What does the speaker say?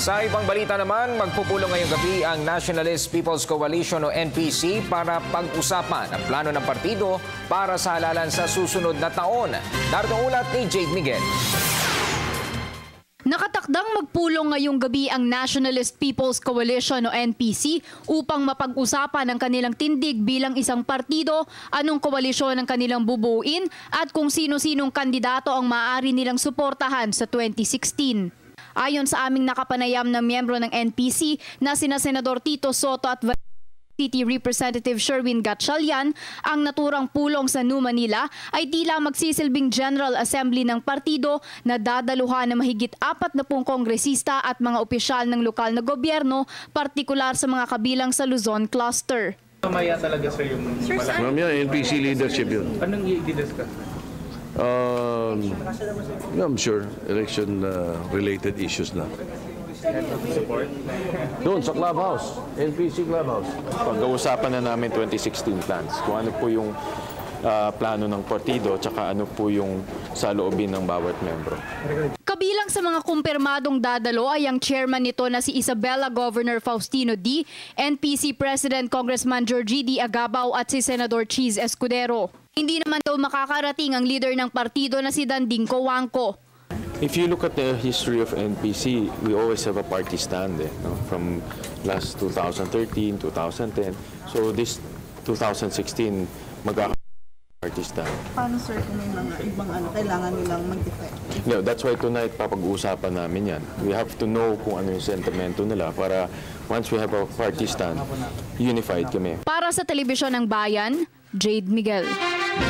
Sa ibang balita naman, magpupulong ngayong gabi ang Nationalist People's Coalition o NPC para pag-usapan ang plano ng partido para sa halalan sa susunod na taon. Narito ulat ni Jade Miguel. Nakatakdang magpulong ngayong gabi ang Nationalist People's Coalition o NPC upang mapag-usapan ang kanilang tindig bilang isang partido, anong koalisyon ang kanilang bubuuin at kung sino-sinong kandidato ang maaari nilang suportahan sa 2016. Ayon sa aming nakapanayam na miyembro ng NPC na sina Senador Tito Soto at City Representative Sherwin Gatchalian, ang naturang pulong sa New Manila ay tila magsisilbing General Assembly ng partido na dadaluhan ng mahigit 40 kongresista at mga opisyal ng lokal na gobyerno, partikular sa mga kabilang sa Luzon Cluster. Mamaya talaga sir yung mamaya NPC leadership yun. Anong i-discuss? I'm sure election related issues na. Support? Doon sa clubhouse, NPC clubhouse. Pag-uusapan na namin 2016 plans, kung ano po yung plano ng partido, tsaka ano po yung saloobin ng bawat membro. Kabilang sa mga kumpirmadong dadalo ay ang chairman nito na si Isabela Governor Faustino D., NPC President Congressman Georgie D. Agabao at si Senador Cheese Escudero. Hindi naman daw makakarating ang leader ng partido na si Danding Cojuangco. If you look at the history of NPC, we always have a party stand no? From last 2013, 2010. So this 2016, party stand. Paano sir kung may mga ibang kailangan nilang mag-defect? No, that's why tonight papag-uusapan namin yan. We have to know kung ano yung sentimento nila para once we have a party stand, unified kami. Para sa Telebisyon ng Bayan, Jade Miguel.